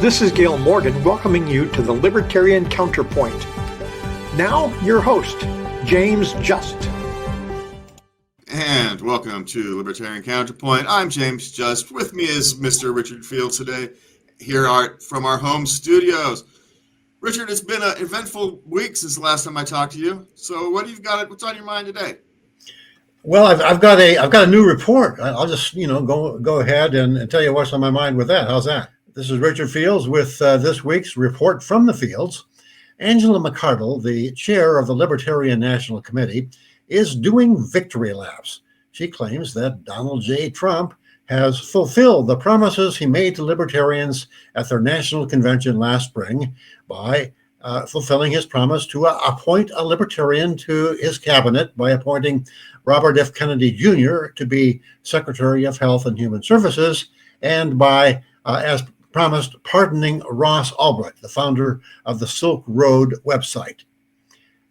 This is Gail Morgan welcoming you to the Libertarian Counterpoint. Now, your host, James Just. And welcome to Libertarian Counterpoint. I'm James Just. With me is Mr. Richard Fields today, here from our home studios. Richard, it's been an eventful week since the last time I talked to you. So what do you got? What's on your mind today? Well, I've got a new report. I'll just go ahead and tell you what's on my mind with that. How's that? This is Richard Fields with this week's report from the fields. Angela McArdle, the chair of the Libertarian National Committee, is doing victory laps. She claims that Donald J. Trump has fulfilled the promises he made to libertarians at their national convention last spring by fulfilling his promise to appoint a libertarian to his cabinet by appointing Robert F. Kennedy Jr. to be Secretary of Health and Human Services, and by, as promised, pardoning Ross Ulbricht, the founder of the Silk Road website.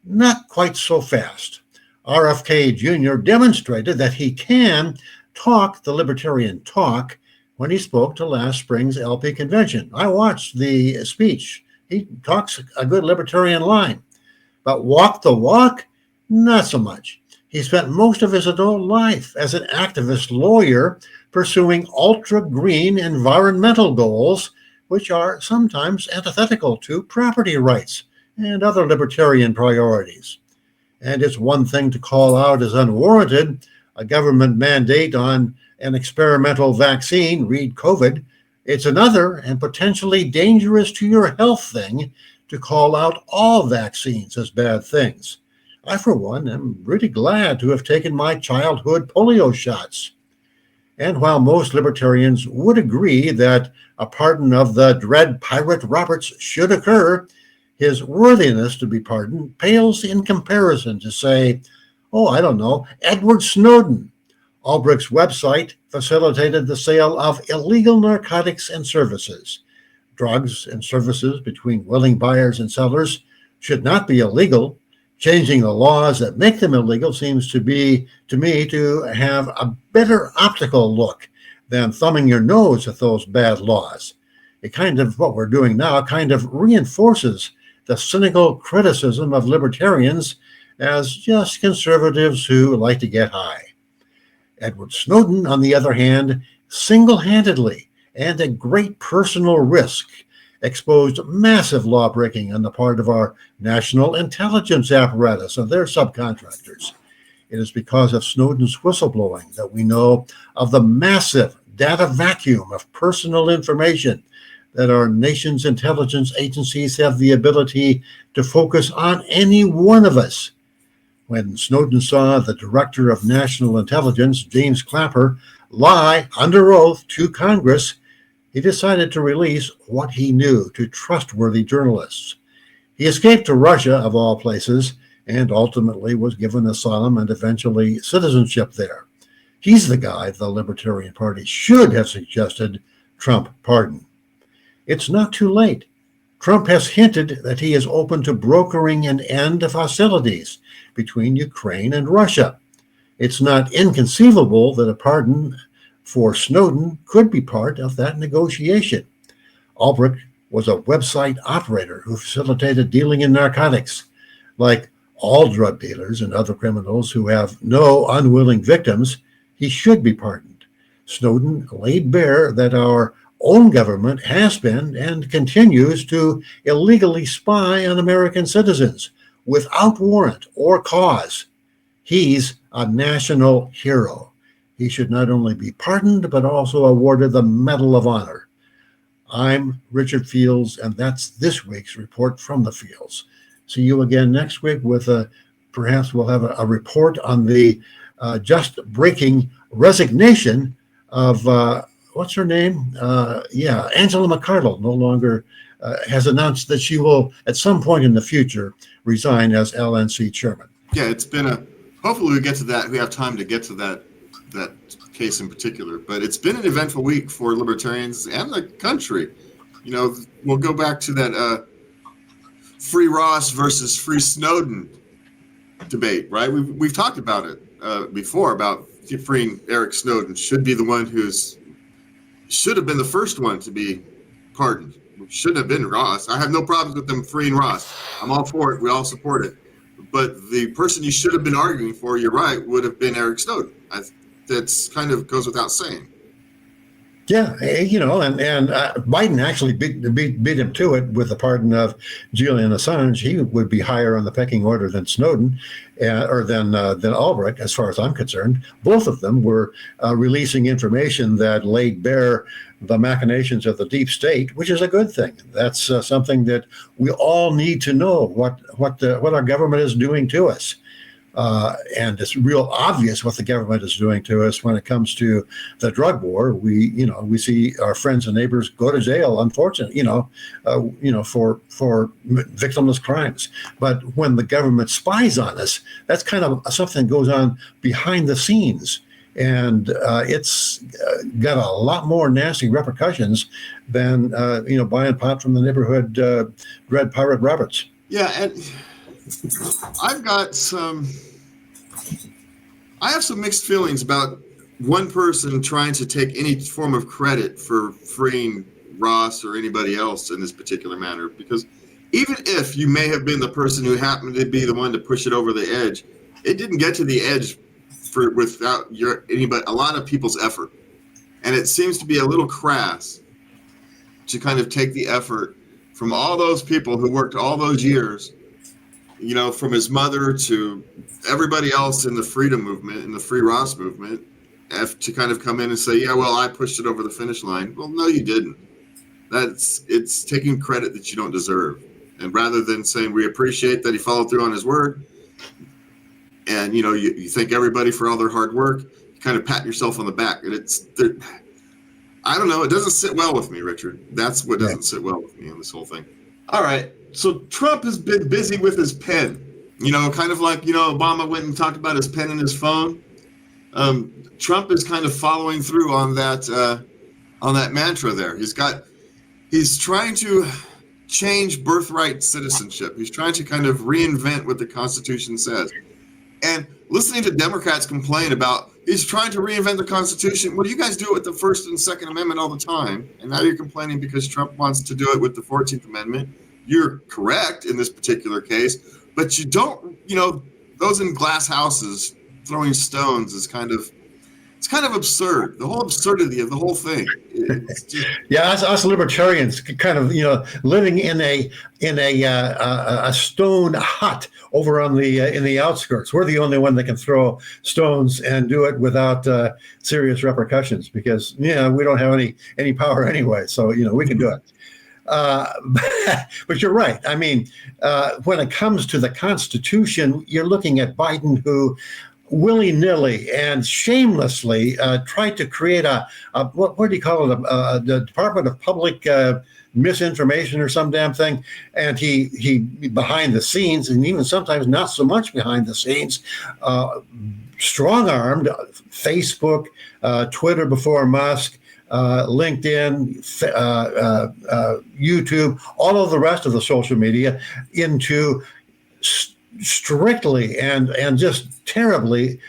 Not quite so fast. RFK Jr. demonstrated that he can talk the libertarian talk when he spoke to last spring's LP convention. I watched the speech. He talks a good libertarian line, but walk the walk, not so much. He spent most of his adult life as an activist lawyer pursuing ultra-green environmental goals, which are sometimes antithetical to property rights and other libertarian priorities. And it's one thing to call out as unwarranted a government mandate on an experimental vaccine, read COVID. It's another and potentially dangerous to your health thing to call out all vaccines as bad things. I, for one, am really glad to have taken my childhood polio shots. And while most libertarians would agree that a pardon of the dread pirate Roberts should occur, his worthiness to be pardoned pales in comparison to, say, Edward Snowden. Ulbricht's website facilitated the sale of illegal narcotics and services. Drugs and services between willing buyers and sellers should not be illegal. Changing the laws that make them illegal seems to me to have a better optical look than thumbing your nose at those bad laws. What we're doing now kind of reinforces the cynical criticism of libertarians as just conservatives who like to get high. Edward Snowden, on the other hand, single-handedly and at great personal risk, exposed massive law-breaking on the part of our national intelligence apparatus and their subcontractors. It is because of Snowden's whistleblowing that we know of the massive data vacuum of personal information that our nation's intelligence agencies have the ability to focus on any one of us. When Snowden saw the Director of National Intelligence, James Clapper, lie under oath to Congress, he decided to release what he knew to trustworthy journalists. He escaped to Russia, of all places, and ultimately was given asylum and eventually citizenship there. He's the guy the Libertarian Party should have suggested Trump pardon. It's not too late. Trump has hinted that he is open to brokering an end of hostilities between Ukraine and Russia. It's not inconceivable that a pardon for Snowden could be part of that negotiation. Ulbricht was a website operator who facilitated dealing in narcotics. Like all drug dealers and other criminals who have no unwilling victims, he should be pardoned. Snowden laid bare that our own government has been and continues to illegally spy on American citizens without warrant or cause. He's a national hero. He should not only be pardoned, but also awarded the Medal of Honor. I'm Richard Fields, and that's this week's report from the fields. See you again next week with perhaps we'll have a report on the just breaking resignation of what's her name? Angela McArdle no longer has announced that she will, at some point in the future, resign as LNC chairman. Yeah, it's been hopefully we get to that. We have time to get to that case in particular. But it's been an eventful week for libertarians and the country. You know, we'll go back to that free Ross versus free Snowden debate, right? We've talked about it before about freeing Eric Snowden should be the one should have been the first one to be pardoned, shouldn't have been Ross. I have no problems with them freeing Ross. I'm all for it. We all support it. But the person you should have been arguing for, you're right, would have been Eric Snowden. That's kind of goes without saying. Yeah, and Biden actually beat him to it with the pardon of Julian Assange. He would be higher on the pecking order than Snowden, or than Albright, as far as I'm concerned. Both of them were releasing information that laid bare the machinations of the deep state, which is a good thing. That's something that we all need to know what our government is doing to us. And it's real obvious what the government is doing to us when it comes to the drug war. We see our friends and neighbors go to jail, unfortunately, for victimless crimes. But when the government spies on us, that's kind of something that goes on behind the scenes. And it's got a lot more nasty repercussions than, buying pot from the neighborhood Red Pirate Roberts. Yeah, and I have some mixed feelings about one person trying to take any form of credit for freeing Ross or anybody else in this particular manner, because even if you may have been the person who happened to be the one to push it over the edge, it didn't get to the edge without a lot of people's effort. And it seems to be a little crass to kind of take the effort from all those people who worked all those years, from his mother to everybody else in the freedom movement, in the Free Ross movement, to kind of come in and say, yeah, well, I pushed it over the finish line. Well, no, you didn't. It's taking credit that you don't deserve. And rather than saying we appreciate that he followed through on his word, and you thank everybody for all their hard work, you kind of pat yourself on the back. And I don't know, it doesn't sit well with me, Richard. That's what doesn't sit well with me in this whole thing. All right. So Trump has been busy with his pen, kind of like, Obama went and talked about his pen and his phone. Trump is kind of following through on that mantra there. He's trying to change birthright citizenship. He's trying to kind of reinvent what the Constitution says. And listening to Democrats complain about he's trying to reinvent the Constitution. Well, you guys do it with the First and Second Amendment all the time. And now you're complaining because Trump wants to do it with the 14th Amendment. You're correct in this particular case, but you don't, those in glass houses throwing stones is kind of absurd. The whole absurdity of the whole thing. It's just... Yeah, us libertarians kind of, living in a stone hut over on in the outskirts. We're the only one that can throw stones and do it without serious repercussions because, we don't have any power anyway. So, we can do it. But you're right. I mean, when it comes to the Constitution, you're looking at Biden, who willy-nilly and shamelessly tried to create what do you call it? The Department of Public Misinformation or some damn thing. And he behind the scenes, and even sometimes not so much behind the scenes, strong-armed Facebook, Twitter before Musk, LinkedIn, YouTube, all of the rest of the social media into strictly and just terribly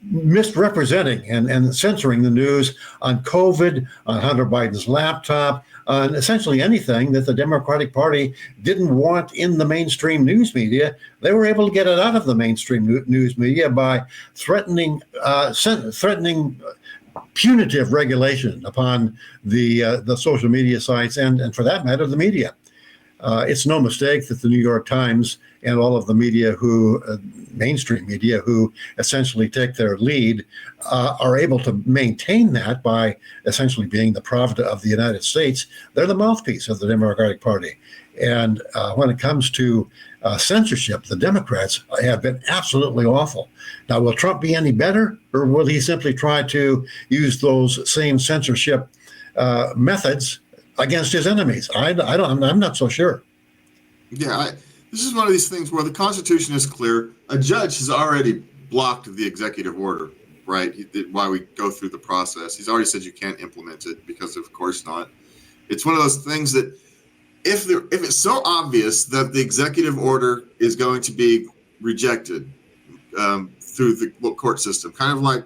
misrepresenting and censoring the news on COVID, on Hunter Biden's laptop, on essentially anything that the Democratic Party didn't want in the mainstream news media. They were able to get it out of the mainstream news media by threatening punitive regulation upon the social media sites and for that matter, the media. It's no mistake that the New York Times and all of the media mainstream media who essentially take their lead are able to maintain that by essentially being the Pravda of the United States. They're the mouthpiece of the Democratic Party. And when it comes to censorship, the Democrats have been absolutely awful. Now, will Trump be any better, or will he simply try to use those same censorship methods against his enemies? I'm not so sure. Yeah, this is one of these things where the Constitution is clear. A judge has already blocked the executive order, right? While we go through the process, he's already said you can't implement it because, of course, not. It's one of those things that if it's so obvious that the executive order is going to be rejected through the court system, kind of like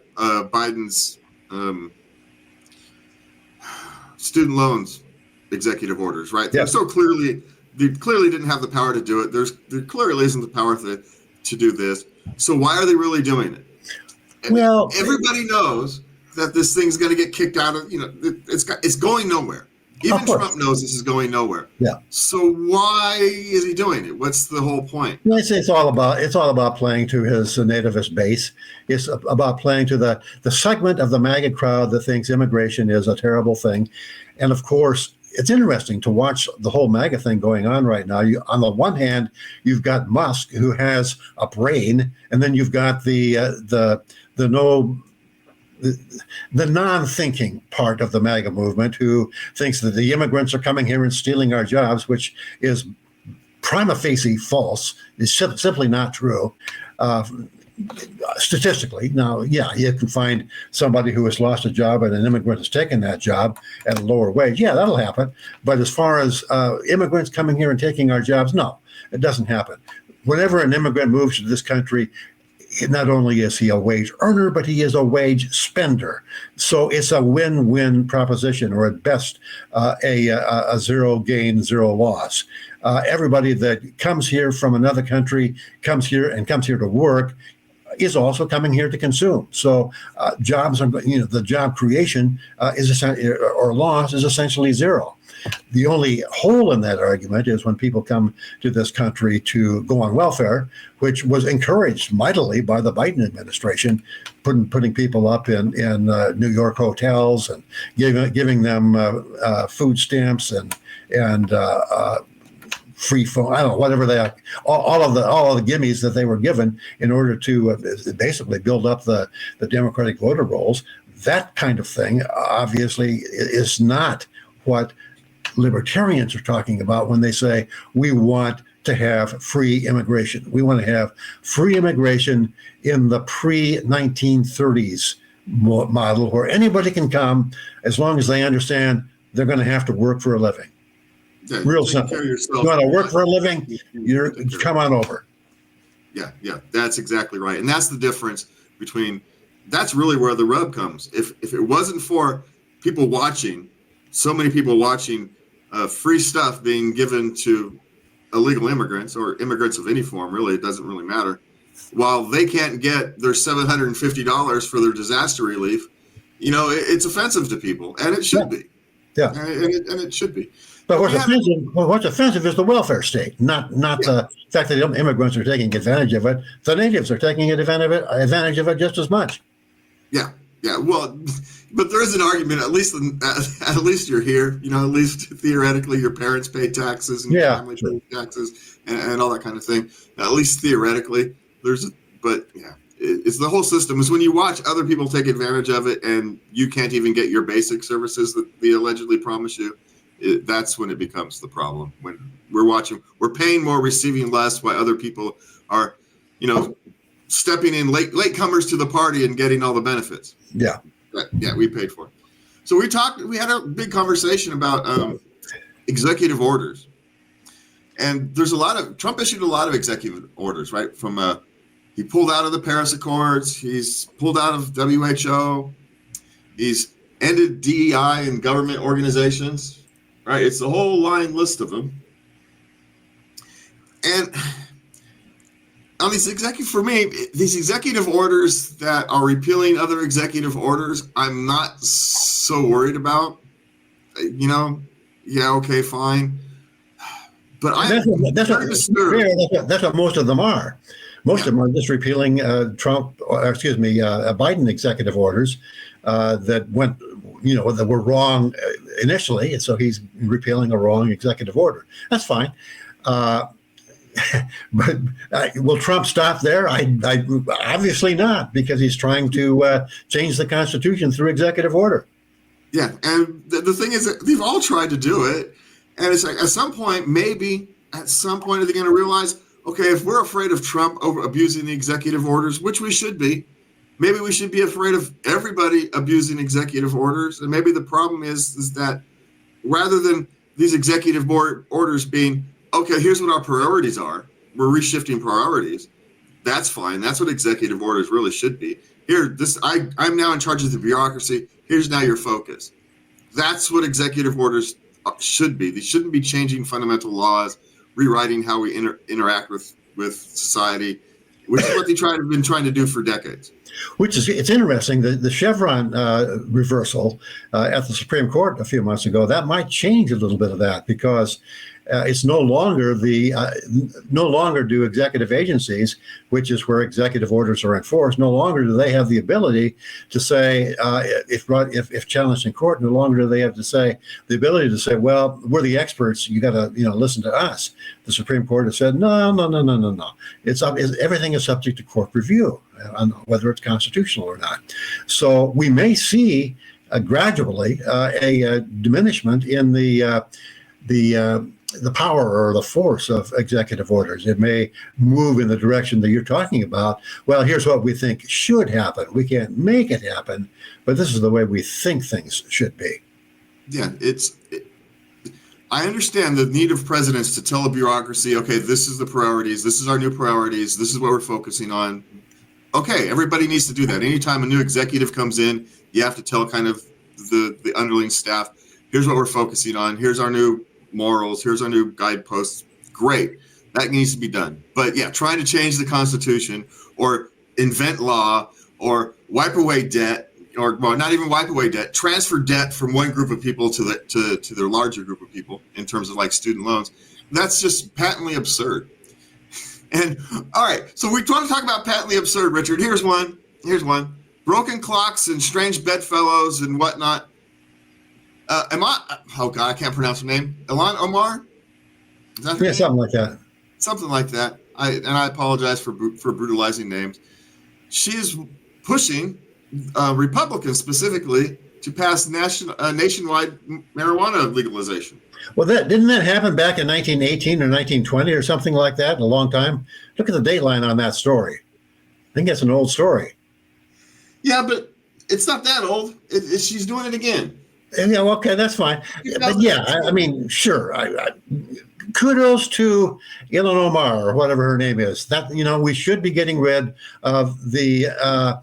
Biden's student loans executive orders, right? Yeah. So they clearly didn't have the power to do it. There clearly isn't the power to do this. So why are they really doing it? And Well, everybody knows that this thing's going to get kicked out of, it's going nowhere. Even Trump knows this is going nowhere. Yeah. So why is he doing it? What's the whole point? It's all about playing to his nativist base. It's about playing to the segment of the MAGA crowd that thinks immigration is a terrible thing. And of course, it's interesting to watch the whole MAGA thing going on right now. On the one hand, you've got Musk, who has a brain, and then you've got the non-thinking part of the MAGA movement, who thinks that the immigrants are coming here and stealing our jobs, which is prima facie false. It's simply not true. Statistically, now, yeah, you can find somebody who has lost a job and an immigrant has taken that job at a lower wage. Yeah, that'll happen. But as far as immigrants coming here and taking our jobs, no, it doesn't happen. Whenever an immigrant moves to this country, not only is he a wage earner, but he is a wage spender. So it's a win-win proposition, or at best, a zero gain, zero loss. Everybody that comes here from another country comes here to work, is also coming here to consume. So jobs are, the job creation or loss is essentially zero. The only hole in that argument is when people come to this country to go on welfare, which was encouraged mightily by the Biden administration, putting people up in New York hotels and giving them food stamps and free phone, I don't know, whatever they are, all of the gimmies that they were given in order to basically build up the Democratic voter rolls. That kind of thing obviously is not what libertarians are talking about when they say we want to have free immigration. We want to have free immigration in the pre-1930s model, where anybody can come as long as they understand they're going to have to work for a living. Yeah, real simple. You want to work for a living, come on over. Yeah, that's exactly right. And that's the difference that's really where the rub comes. If it wasn't for people watching, so many people watching free stuff being given to illegal immigrants or immigrants of any form, really, it doesn't really matter, while they can't get their $750 for their disaster relief, it's offensive to people, and it should be. Yeah. And it should be. But what's offensive is the welfare state, not the fact that immigrants are taking advantage of it. The natives are taking advantage of it just as much. Yeah. Well, but there is an argument. At least you're here. At least theoretically, your parents pay taxes and your family pays taxes and all that kind of thing. At least theoretically, it's the whole system. Is when you watch other people take advantage of it and you can't even get your basic services that they allegedly promise you. That's when it becomes the problem. When we're paying more, receiving less, while other people are, stepping in latecomers to the party and getting all the benefits. Yeah. We paid for it. So we had a big conversation about executive orders. And Trump issued a lot of executive orders, right? He pulled out of the Paris Accords. He's pulled out of WHO. He's ended DEI and government organizations. Right, it's the whole line list of them. And on these executive orders that are repealing other executive orders, I'm not so worried about. Okay, fine. But that's what most of them are. Most of them are just repealing Biden executive orders that went, that were wrong initially, and so he's repealing a wrong executive order. That's fine. But will Trump stop there? I obviously not, because he's trying to change the Constitution through executive order. Yeah, and the thing is that they've all tried to do it, and it's like at some point are they going to realize, okay, if we're afraid of Trump abusing the executive orders, which we should be, maybe we should be afraid of everybody abusing executive orders. And maybe the problem is that rather than these executive orders being, okay, here's what our priorities are, we're reshifting priorities. That's fine. That's what executive orders really should be. I'm now in charge of the bureaucracy. Here's now your focus. That's what executive orders should be. They shouldn't be changing fundamental laws, rewriting how we interact with society, which is what been trying to do for decades. Which is, it's interesting, the Chevron reversal at the Supreme Court a few months ago, that might change a little bit of that, because it's no longer no longer do executive agencies, which is where executive orders are enforced, no longer do they have the ability to say, if challenged in court, no longer do they have the ability to say, well, we're the experts, you got to listen to us. The Supreme Court has said, no. Everything is subject to court review on whether it's constitutional or not. So we may see gradually a diminishment in the power or the force of executive orders. It may move in the direction that you're talking about. Well, here's what we think should happen. We can't make it happen, but this is the way we think things should be. Yeah, I understand the need of presidents to tell a bureaucracy, okay, this is the priorities, this is our new priorities, this is what we're focusing on. Okay, everybody needs to do that. Anytime a new executive comes in, you have to tell kind of the underling staff, here's what we're focusing on, here's our new morals, here's our new guideposts. Great, that needs to be done. But yeah, trying to change the Constitution or invent law or wipe away debt, or well, not even wipe away debt, transfer debt from one group of people to their larger group of people in terms of like student loans. That's just patently absurd. And all right, so we want to talk about patently absurd, Richard. Here's one. Broken clocks and strange bedfellows and whatnot. I can't pronounce her name. Ilhan Omar? Is that her name? Something like that. Something like that. I apologize for brutalizing names. She is pushing Republicans specifically to pass nationwide marijuana legalization. Well, didn't that happen back in 1918 or 1920 or something like that? In a long time. Look at the dateline on that story. I think that's an old story. Yeah, but it's not that old. She's doing it again. Yeah, okay, that's fine. But yeah, I mean, sure. Kudos to Ilhan Omar or whatever her name is. That we should be getting rid of the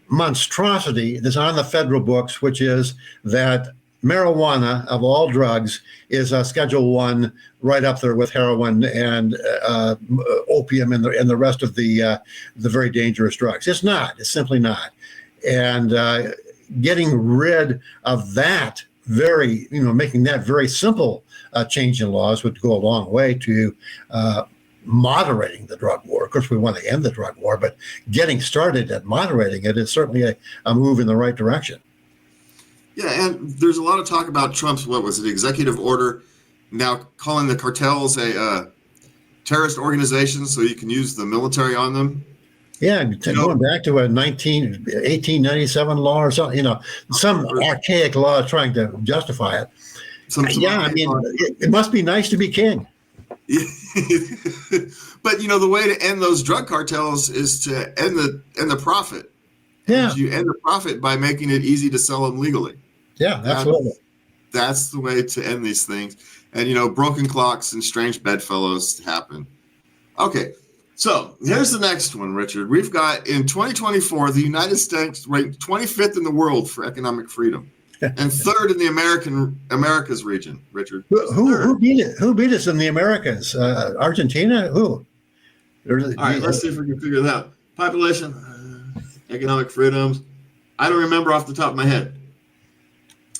monstrosity that's on the federal books, which is that marijuana of all drugs is Schedule 1, right up there with heroin and opium and the rest of the very dangerous drugs. It's not. It's simply not. And getting rid of that making that very simple change in laws would go a long way to moderating the drug war. Of course, we want to end the drug war, but getting started at moderating it is certainly a move in the right direction. Yeah, and there's a lot of talk about Trump's, executive order now calling the cartels a terrorist organization so you can use the military on them. Yeah, going back to a 1897 law or something, some archaic law trying to justify it. It must be nice to be king. But the way to end those drug cartels is to end the profit. Yeah, you end the profit by making it easy to sell them legally. Yeah, absolutely. That's the way to end these things. And broken clocks and strange bedfellows happen. Okay, so here's the next one, Richard. We've got in 2024, the United States ranked 25th in the world for economic freedom. And third in the Americas region, Richard. Who beat it? Who beat us in the Americas? Argentina? Who? All right, let's see if we can figure it out. Population, economic freedoms. I don't remember off the top of my head.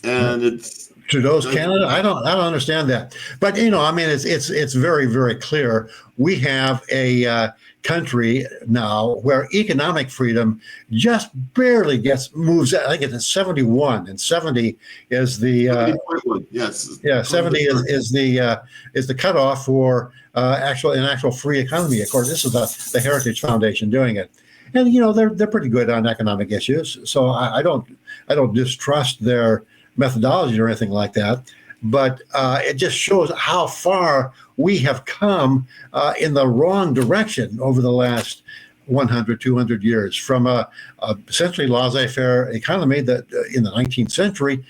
And it's Trudeau's Canada. I don't understand that. But it's very, very clear. We have a country now where economic freedom just barely moves. I think it's 71, and 70 is the 70.1. Yes. Yeah, 70 is the cutoff for actual free economy. Of course, this is the Heritage Foundation doing it, and they're pretty good on economic issues. So I don't distrust their methodology or anything like that, but it just shows how far we have come in the wrong direction over the last 100, 200 years, from a essentially laissez-faire economy that in the 19th century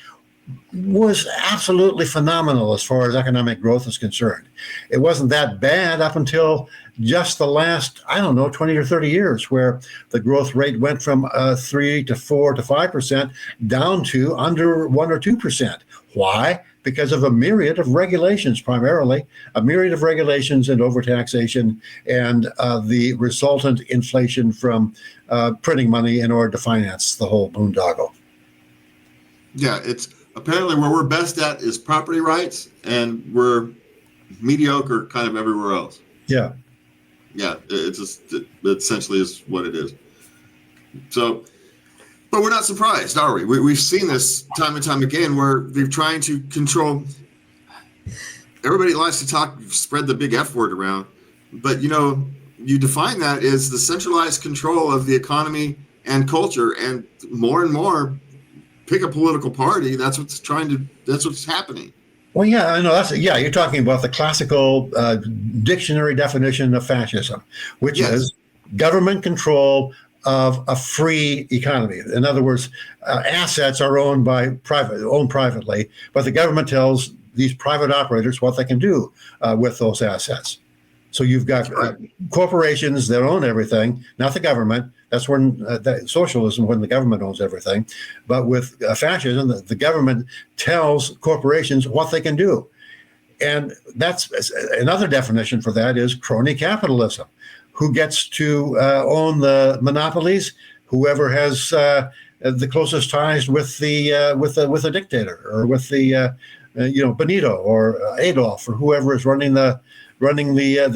was absolutely phenomenal as far as economic growth is concerned. It wasn't that bad up until just the last, 20 or 30 years, where the growth rate went from 3 to 4 to 5% down to under 1 or 2%. Why? because of a myriad of regulations, primarily a myriad of regulations and overtaxation and the resultant inflation from printing money in order to finance the whole boondoggle. Yeah, it's apparently where we're best at is property rights, and we're mediocre kind of everywhere else. Yeah. Yeah, it essentially is what it is. So, but we're not surprised, are we? We've seen this time and time again where they're trying to control. Everybody likes to spread the big F word around, but you define that as the centralized control of the economy and culture, and more pick a political party. That's what's happening. Well, yeah, I know. You're talking about the classical dictionary definition of fascism, which is government control of a free economy. In other words, assets are owned privately, but the government tells these private operators what they can do with those assets. So you've got corporations that own everything, not the government. That's when socialism, when the government owns everything. But with fascism, the government tells corporations what they can do. And that's another definition for that is crony capitalism. Who gets to own the monopolies? Whoever has the closest ties with the dictator, or with the Benito or Adolf, or whoever is running the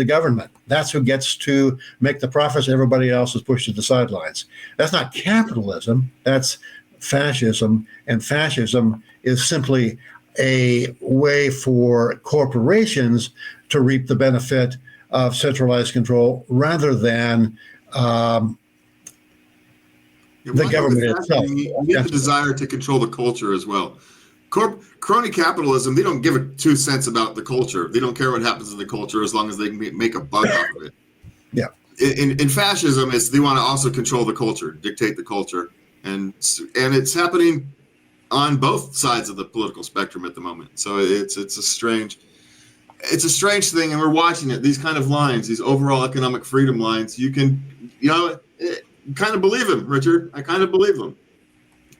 government. That's who gets to make the profits. Everybody else is pushed to the sidelines. That's not capitalism. That's fascism. And fascism is simply a way for corporations to reap the benefit of centralized control rather than the government itself. You need the desire to control the culture as well. Crony capitalism, they don't give a 2 cents about the culture. They don't care what happens in the culture as long as they can make a buck off of it. Yeah. In fascism, they want to also control the culture, dictate the culture, and it's happening on both sides of the political spectrum at the moment. So it's a strange thing, and we're watching it. These kind of lines, these overall economic freedom lines, you can, kind of believe him, Richard. I kind of believe him.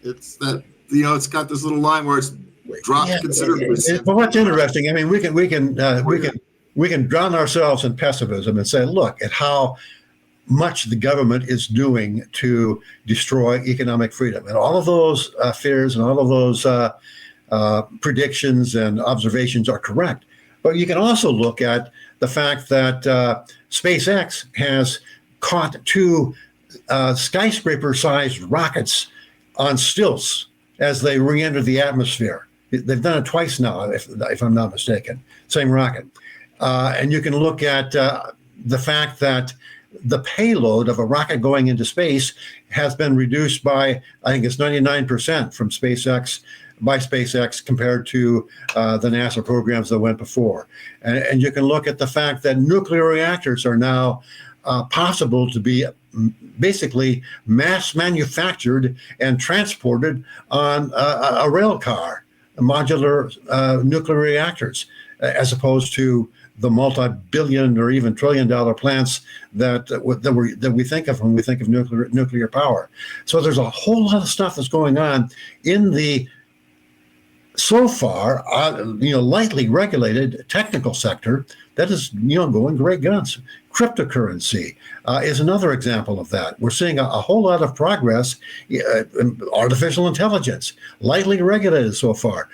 It's that, it's got this little line where it's dropped considerably. But what's interesting, I mean, we can drown ourselves in pessimism and say, look at how much the government is doing to destroy economic freedom, and all of those fears and all of those predictions and observations are correct. But you can also look at the fact that SpaceX has caught 2 skyscraper-sized rockets on stilts as they re-enter the atmosphere. They've done it twice now, if I'm not mistaken. Same rocket. And you can look at the fact that the payload of a rocket going into space has been reduced by, I think it's 99% from SpaceX compared to the NASA programs that went before. And you can look at the fact that nuclear reactors are now possible to be basically mass manufactured and transported on a rail car, modular nuclear reactors, as opposed to the multi-billion or even trillion-dollar plants that we think of when we think of nuclear power. So there's a whole lot of stuff that's going on in the so far, lightly regulated technical sector that is, going great guns. Cryptocurrency is another example of that. We're seeing a whole lot of progress. Artificial intelligence, lightly regulated so far.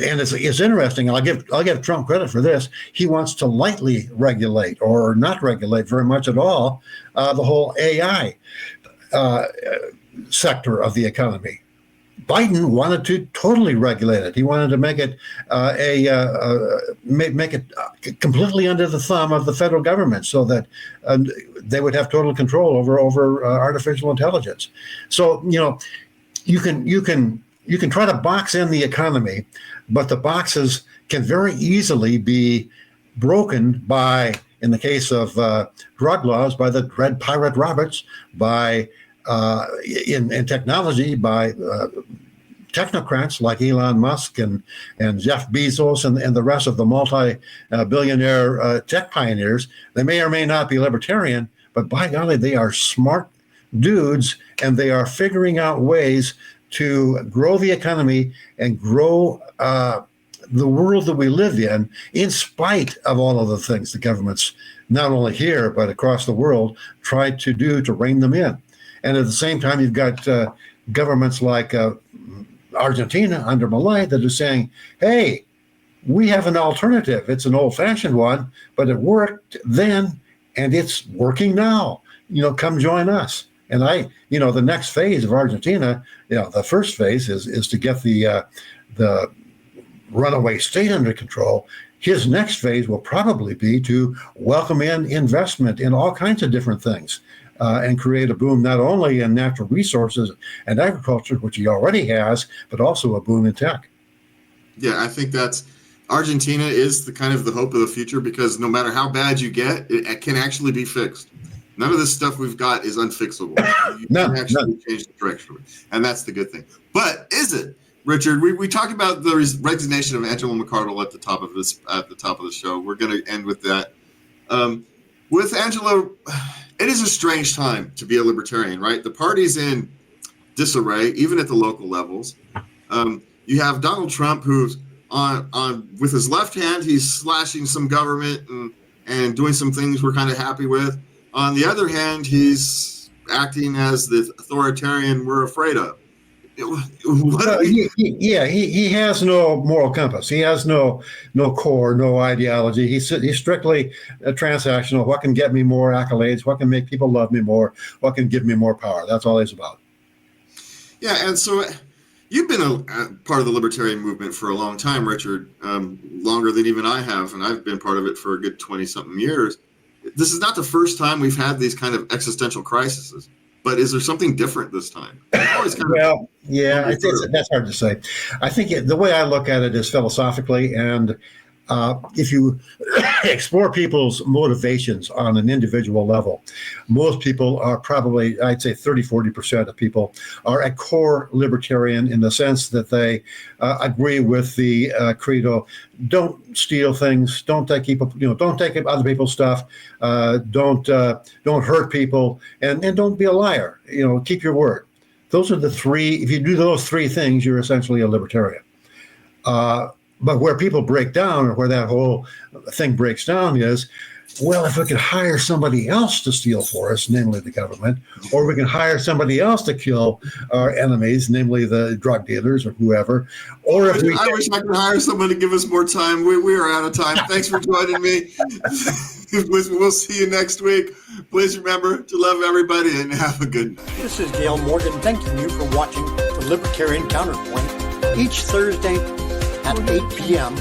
And it's interesting. I'll give Trump credit for this. He wants to lightly regulate, or not regulate very much at all, the whole AI sector of the economy. Biden wanted to totally regulate it. He wanted to make it make it completely under the thumb of the federal government, so that they would have total control over artificial intelligence. So you can try to box in the economy, but the boxes can very easily be broken by, in the case of drug laws, by the Dread Pirate Roberts, by in technology, by technocrats like Elon Musk and Jeff Bezos and the rest of the multi-billionaire tech pioneers. They may or may not be libertarian, but by golly, they are smart dudes, and they are figuring out ways to grow the economy and grow the world that we live in spite of all of the things the governments, not only here, but across the world, try to do to rein them in. And at the same time, you've got governments like Argentina under Milei that are saying, hey, we have an alternative. It's an old-fashioned one, but it worked then, and it's working now. Come join us. And the next phase of Argentina, the first phase is to get the runaway state under control. His next phase will probably be to welcome in investment in all kinds of different things and create a boom not only in natural resources and agriculture, which he already has, but also a boom in tech. Yeah, I think Argentina is the kind of the hope of the future, because no matter how bad you get, it can actually be fixed. None of this stuff we've got is unfixable. You can actually change the direction of it, and that's the good thing. But is it, Richard? We talked about the resignation of Angela McArdle at the top of the show. We're going to end with that. With Angela, it is a strange time to be a libertarian, right? The party's in disarray, even at the local levels. You have Donald Trump, who's on with his left hand, he's slashing some government and doing some things we're kind of happy with. On the other hand, he's acting as the authoritarian we're afraid of. He has no moral compass. He has no core, no ideology. He's strictly transactional. What can get me more accolades? What can make people love me more? What can give me more power? That's all he's about. Yeah, and so you've been a part of the libertarian movement for a long time, Richard, longer than even I have, and I've been part of it for a good 20-something years. This is not the first time we've had these kind of existential crises, but is there something different this time? That's hard to say. I think the way I look at it is philosophically, and if you explore people's motivations on an individual level, most people are probably, I'd say 30-40% of people are a core libertarian in the sense that they agree with the credo: don't steal things, don't take other people's stuff, don't hurt people, and don't be a liar. Keep your word. Those are the three. If you do those three things, you're essentially a libertarian. But where people break down, or where that whole thing breaks down, is, well, if we could hire somebody else to steal for us, namely the government, or we can hire somebody else to kill our enemies, namely the drug dealers or whoever, or if I wish I could hire someone to give us more time. We are out of time. Thanks for joining me. We'll see you next week. Please remember to love everybody and have a good night. This is Dale Morgan thanking you for watching the Libertarian Counterpoint each Thursday at 8 p.m.